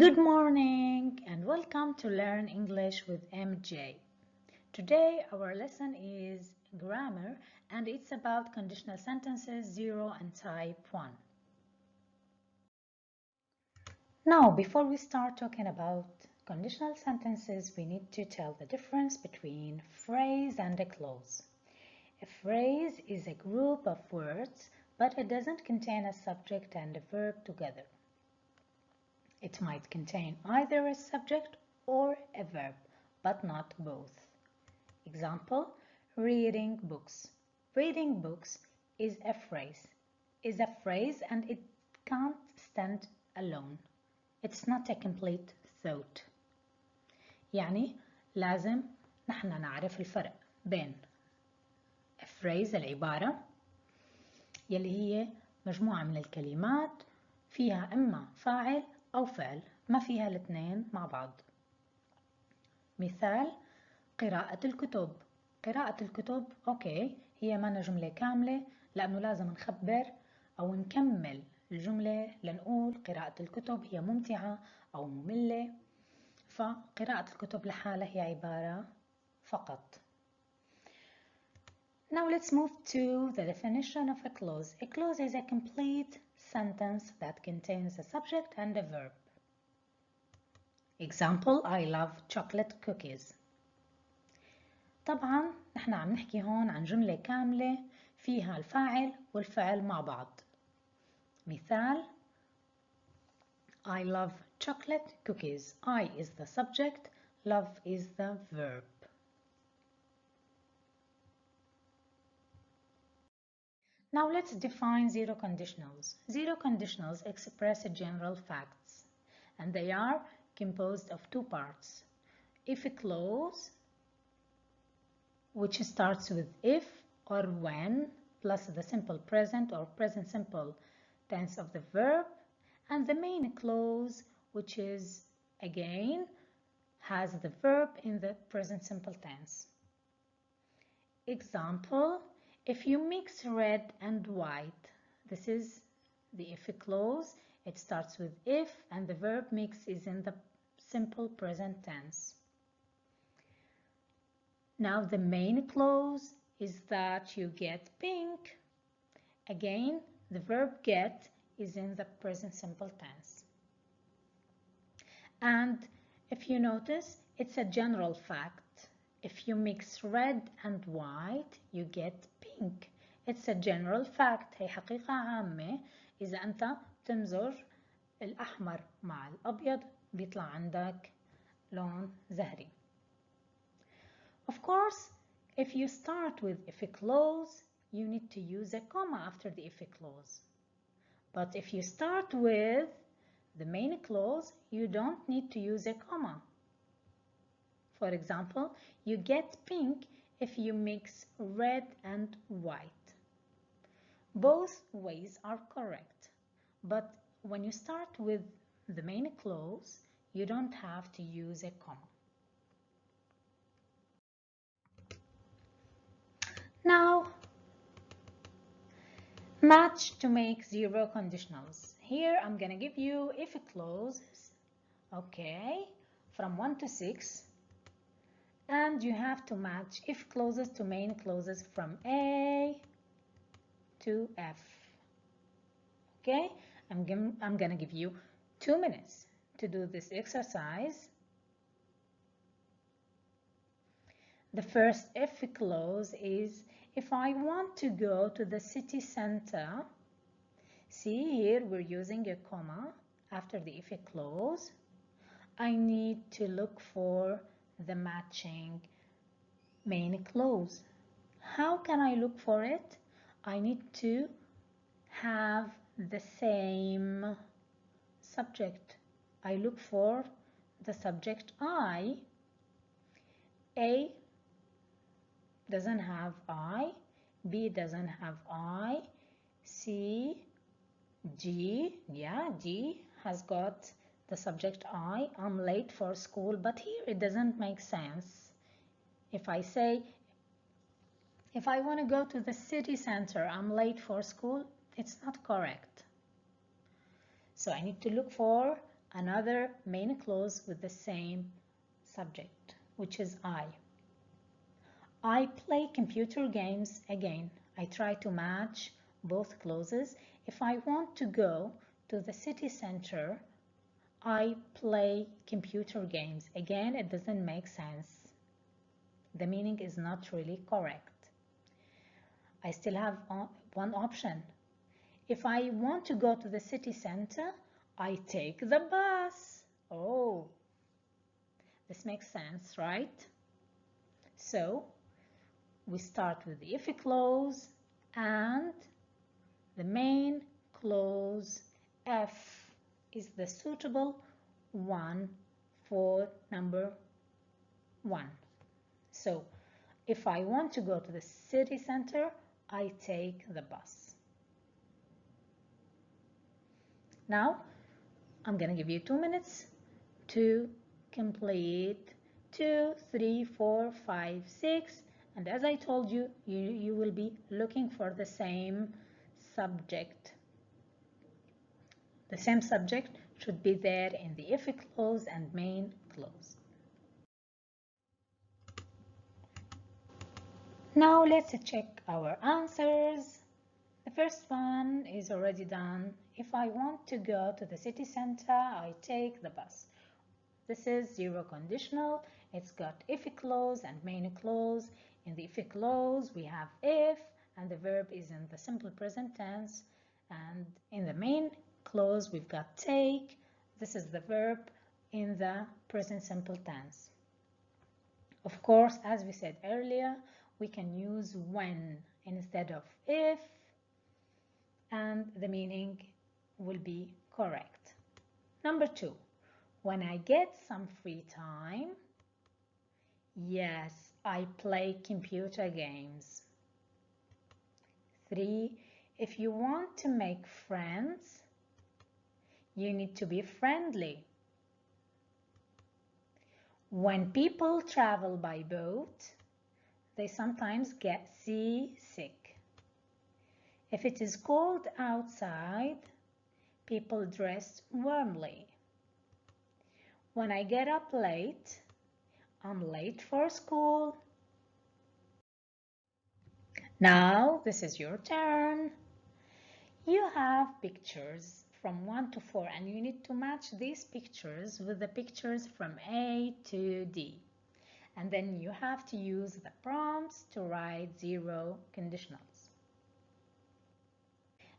Good morning and welcome to Learn English with MJ. Today our lesson is grammar and it's about conditional sentences 0 and type 1. Now before we start talking about conditional sentences, we need to tell the difference between phrase and a clause. A phrase is a group of words, but it doesn't contain a subject and a verb together. It might contain either a subject or a verb, but not both. Example, reading books. Reading books is a phrase and it can't stand alone. It's not a complete thought. يعني لازم نحن نعرف الفرق بين a phrase العبارة يلي هي مجموعة من الكلمات فيها إما فاعل أو فعل، ما فيها الاثنين مع بعض. مثال قراءة الكتب. قراءة الكتب أوكي هي ما جملة كاملة لأنه لازم نخبر أو نكمل الجملة لنقول قراءة الكتب هي ممتعة أو مملة، فقراءة الكتب لحالها هي عبارة فقط. Now let's move to the definition of a clause. A clause is a complete sentence that contains a subject and a verb. Example, I love chocolate cookies. طبعا نحن عم نحكي هون عن جملة كاملة فيها الفاعل والفعل مع بعض. مثال I love chocolate cookies. I is the subject, love is the verb. Now let's define zero conditionals. Zero conditionals express general facts, and they are composed of two parts. If a clause, which starts with if or when, plus the simple present or present simple tense of the verb, and the main clause, which is, again, has the verb in the present simple tense. Example, if you mix red and white, this is the if clause. It starts with if and the verb mix is in the simple present tense. Now the main clause is that you get pink. Again, the verb get is in the present simple tense. And if you notice, it's a general fact. If you mix red and white, you get pink. It's a general fact. هي حقيقة عامة. إذا أنت تمزج الأحمر مع الأبيض بيطلع عندك لون زهري. Of course, if you start with if clause, you need to use a comma after the if clause. But if you start with the main clause, you don't need to use a comma. For example, you get pink if you mix red and white. Both ways are correct, but when you start with the main clause, you don't have to use a comma. Now, match to make zero conditionals. Here I'm gonna give you if clauses, okay, from 1 to 6. And you have to match if clauses to main clauses from A to F. Okay, I'm gonna give you 2 minutes to do this exercise. The first if clause is if I want to go to the city center. See here we're using a comma after the if clause. I need to look for the matching main clause. How can I look for it? I need to have the same subject. I look for the subject I. A doesn't have I. B doesn't have I. C, G, yeah, G has got the subject I. I'm late for school, but here it doesn't make sense. If I say, if I want to go to the city center, I'm late for school, it's not correct. So I need to look for another main clause with the same subject, which is I. I play computer games again. I try to match both clauses. If I want to go to the city center, I play computer games. Again, it doesn't make sense. The meaning is not really correct. I still have one option. If I want to go to the city center, I take the bus. Oh, this makes sense, right? So we start with the if clause and the main clause. F is the suitable one for number 1. So if I want to go to the city center, I take the bus. Now I'm going to give you 2 minutes to complete 2, 3, 4, 5, 6, and as I told you, you will be looking for the same subject. The same subject should be there in the if clause and main clause. Now let's check our answers. The first one is already done. If I want to go to the city center, I take the bus. This is zero conditional. It's got if clause and main clause. In the if clause, we have if, and the verb is in the simple present tense. And in the main clause, we've got take. This is the verb in the present simple tense. Of course, as we said earlier, we can use when instead of if, and the meaning will be correct. Number 2. When I get some free time, yes, I play computer games. 3. If you want to make friends, you need to be friendly. When people travel by boat, they sometimes get seasick. If it is cold outside, people dress warmly. When I get up late, I'm late for school. Now, this is your turn. You have pictures from 1 to 4 and you need to match these pictures with the pictures from A to D. And then you have to use the prompts to write zero conditionals.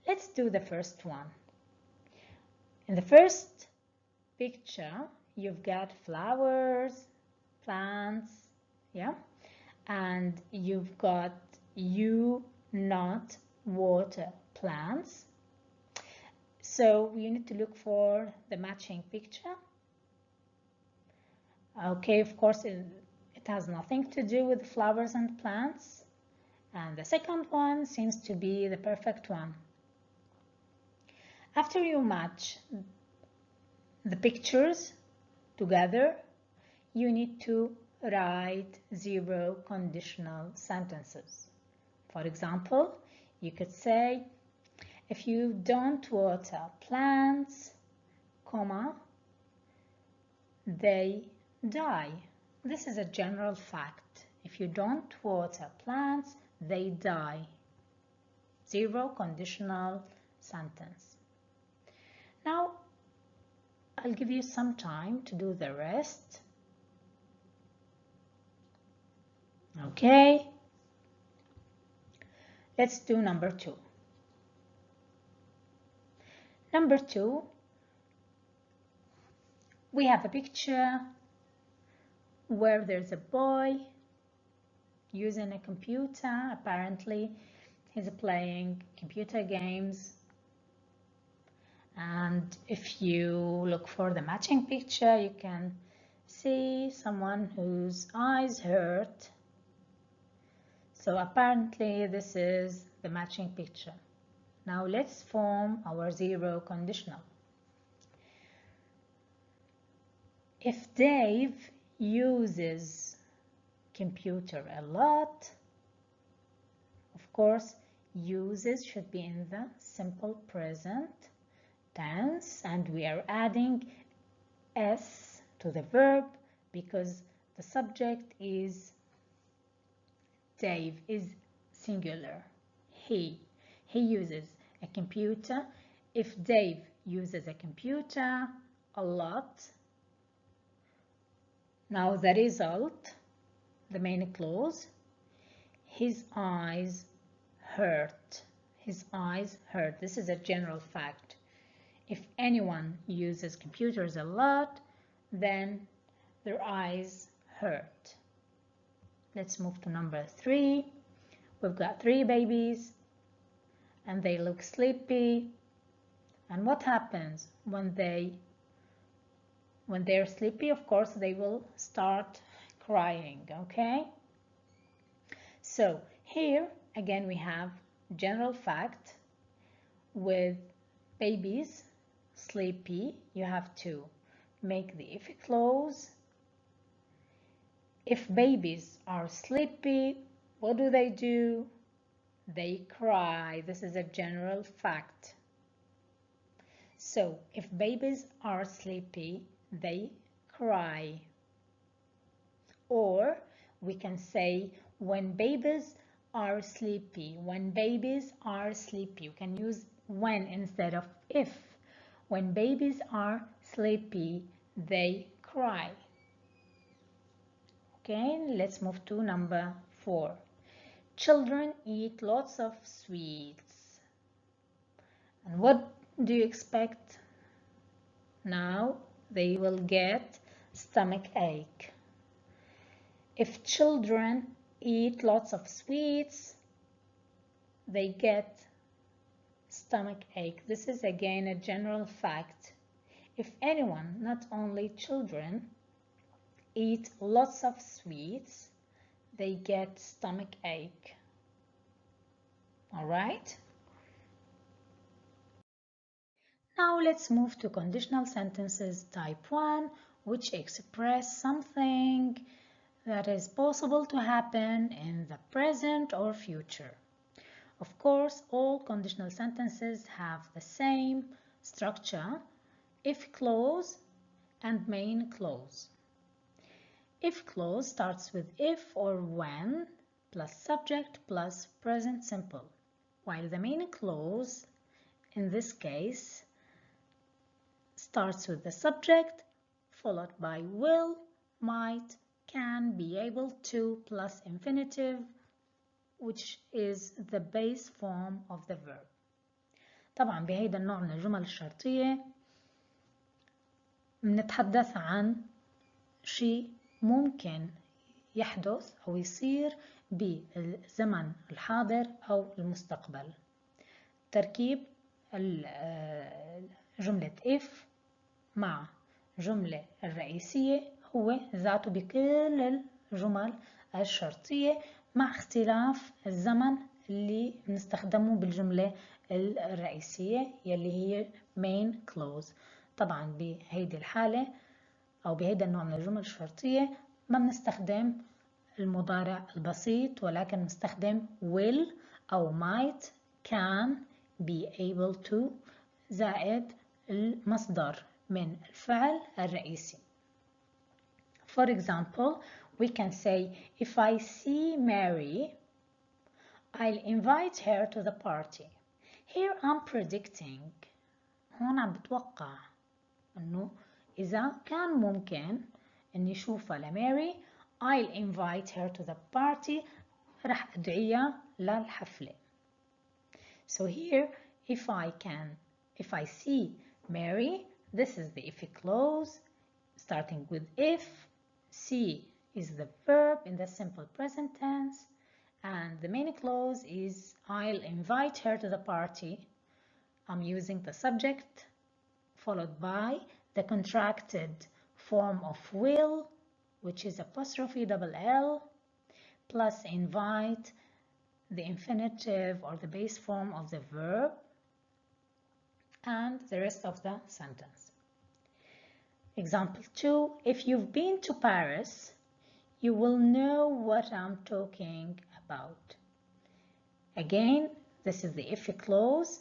Let's do the first one. In the first picture, you've got flowers, plants, yeah, and you've got you not water plants. So you need to look for the matching picture. Okay, of course, it has nothing to do with flowers and plants. And the second one seems to be the perfect one. After you match the pictures together, you need to write zero conditional sentences. For example, you could say, if you don't water plants, comma, they die. This is a general fact. If you don't water plants, they die. Zero conditional sentence. Now, I'll give you some time to do the rest. Okay. Let's do number 2. Number 2, we have a picture where there's a boy using a computer. Apparently, he's playing computer games. And if you look for the matching picture, you can see someone whose eyes hurt. So apparently this is the matching picture. Now let's form our zero conditional. If Dave uses computer a lot, of course, uses should be in the simple present tense, and we are adding S to the verb because the subject is Dave, is singular. He uses a computer. If Dave uses a computer a lot, now the result, the main clause, his eyes hurt. His eyes hurt. This is a general fact. If anyone uses computers a lot, then their eyes hurt. Let's move to number 3. We've got 3 babies and they look sleepy. And what happens when they're sleepy? Of course, they will start crying, okay? So here again we have general fact. With babies sleepy, you have to make the if clause. If babies are sleepy, what do? They cry. This is a general fact. So if babies are sleepy, they cry. Or we can say when babies are sleepy. When babies are sleepy, you can use when instead of if. When babies are sleepy, they cry. Okay, let's move to number 4. Children eat lots of sweets. And what do you expect? Now they will get stomach ache. If children eat lots of sweets, they get stomach ache. This is again a general fact. If anyone, not only children, eat lots of sweets, they get stomach ache. All right? Now let's move to conditional sentences type 1, which express something that is possible to happen in the present or future. Of course, all conditional sentences have the same structure, if clause and main clause. If clause starts with if or when plus subject plus present simple, while the main clause in this case starts with the subject followed by will, might, can, be able to plus infinitive, which is the base form of the verb. طبعا بهيدا النوع من الجمل الشرطية بنتحدث عن شيء ممكن يحدث أو يصير بالزمن الحاضر أو المستقبل. تركيب جملة if مع جملة الرئيسية هو ذاته بكل الجمل الشرطية مع اختلاف الزمن اللي بنستخدمه بالجملة الرئيسية يلي هي main clause. طبعا بهيدي الحالة أو بهيدا النوع من الجمل الشرطية ما بنستخدم المضارع البسيط ولكن بنستخدم will أو might, can, be able to زائد المصدر من الفعل الرئيسي. For example, we can say if I see Mary, I'll invite her to the party. Here I'm predicting. هون عم بتوقع إنه إذا كان ممكن إني أشوفها لماري I'll invite her to the party. رح أدعيها للحفلة. So here if I see Mary, this is the if clause starting with if. See is the verb in the simple present tense and the main clause is I'll invite her to the party. I'm using the subject followed by the contracted form of will, which is apostrophe double L, plus invite, the infinitive or the base form of the verb, and the rest of the sentence. Example 2, if you've been to Paris, you will know what I'm talking about. Again, this is the if clause.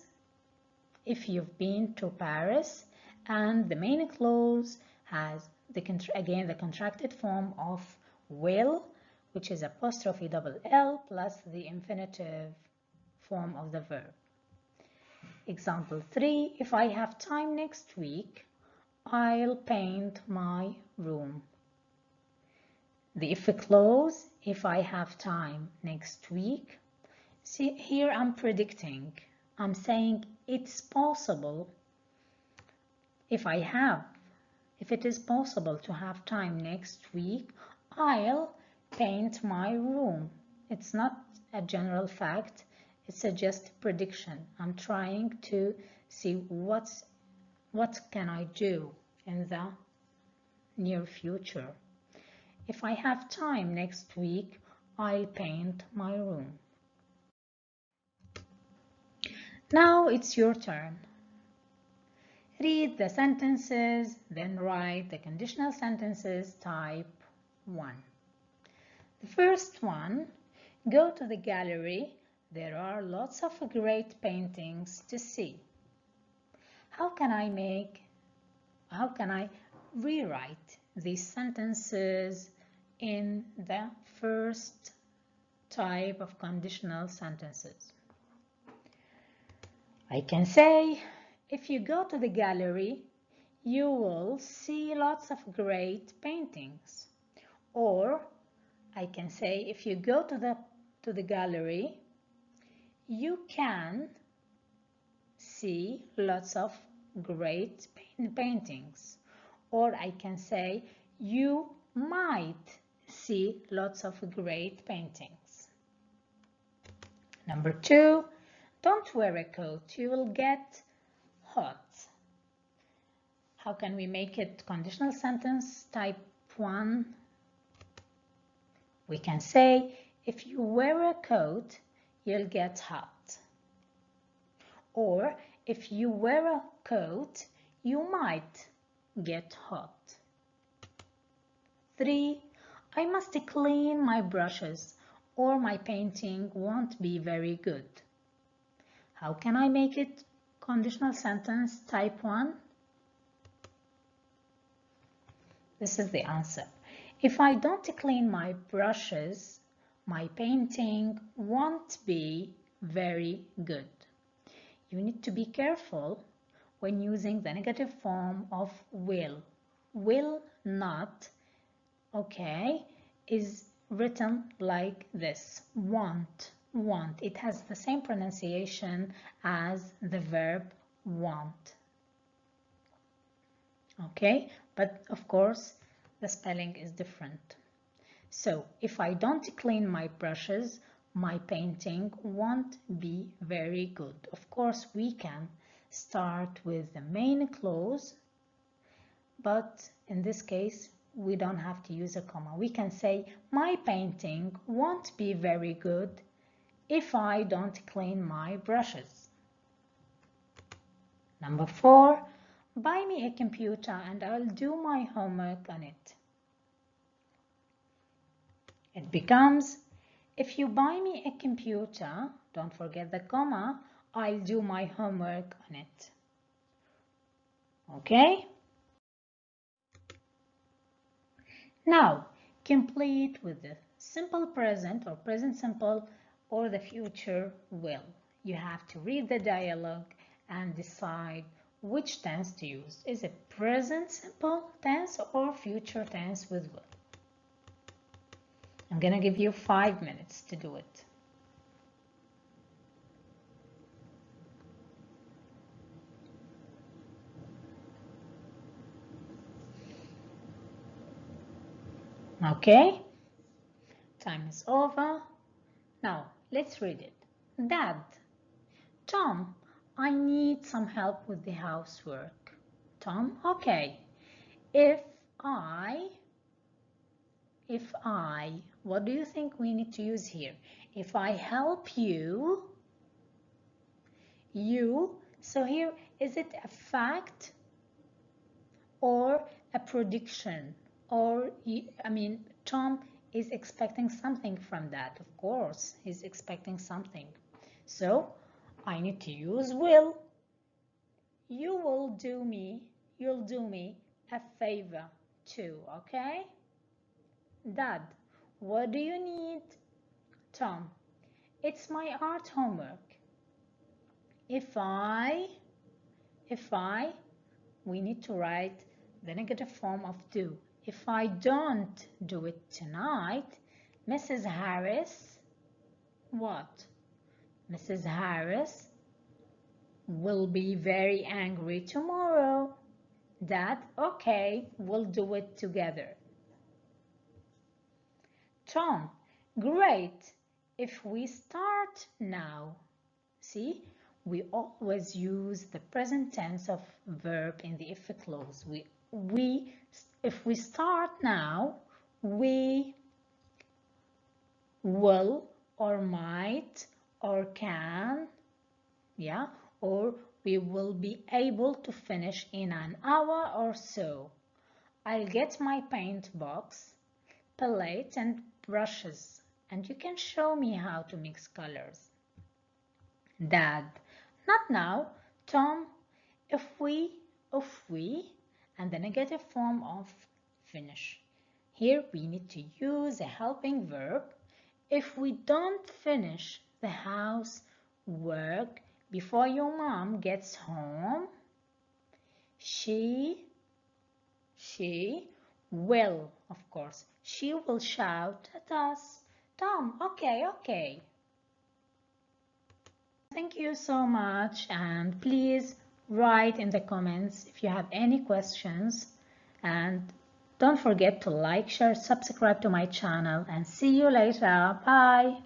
If you've been to Paris, and the main clause has the contracted form of will, which is apostrophe double L plus the infinitive form of the verb. Example 3, if I have time next week, I'll paint my room. The if clause, if I have time next week. See, here I'm predicting. I'm saying it's possible. If it is possible to have time next week, I'll paint my room. It's not a general fact. It's just a prediction. I'm trying to see what can I do in the near future. If I have time next week, I'll paint my room. Now it's your turn. Read the sentences, then write the conditional sentences type 1. The first one, go to the gallery. There are lots of great paintings to see. How can I rewrite these sentences in the first type of conditional sentences? I can say, if you go to the gallery, you will see lots of great paintings. Or I can say, if you go to the gallery, you can see lots of great paintings. Or I can say, you might see lots of great paintings. Number 2, don't wear a coat, you will get hot. How can we make it conditional sentence type 1? We can say, if you wear a coat, you'll get hot. Or, if you wear a coat, you might get hot. 3, I must clean my brushes or my painting won't be very good. How can I make it conditional sentence type 1? This is the answer. If I don't clean my brushes, my painting won't be very good. You need to be careful when using the negative form of will. Will not, okay, is written like this. Want. It has the same pronunciation as the verb want. Okay, but of course the spelling is different. So if I don't clean my brushes, my painting won't be very good. Of course we can start with the main clause, but in this case we don't have to use a comma. We can say my painting won't be very good if I don't clean my brushes. Number 4, buy me a computer and I'll do my homework on it. It becomes, if you buy me a computer, don't forget the comma, I'll do my homework on it. Okay? Now, complete with the simple present or present simple or the future will. You have to read the dialogue and decide which tense to use. Is it present simple tense or future tense with will? I'm going to give you 5 minutes to do it. Okay, time is over. Now, let's read it. Dad, Tom, I need some help with the housework. Tom, okay. If I, what do you think we need to use here? If I help you, so here, is it a fact or a prediction? Or, Tom is expecting something from that. Of course, he's expecting something. So, I need to use will. You'll do me a favor too, okay? Dad, what do you need? Tom, it's my art homework. If I, we need to write the negative form of do. If I don't do it tonight, Mrs. Harris, what? Mrs. Harris will be very angry tomorrow. Dad, okay, we'll do it together. Tom, great. If we start now. See, we always use the present tense of verb in the if clause. If we start now, we will or might or can, yeah, or we will be able to finish in an hour or so. I'll get my paint box, palette and brushes, and you can show me how to mix colors. Dad, not now. Tom, if we, and the negative form of finish. Here we need to use a helping verb. If we don't finish the house work before your mom gets home, she will, of course, she will shout at us. Tom, okay. Thank you so much, and please write in the comments if you have any questions, and don't forget to like, share, subscribe to my channel, and see you later. Bye.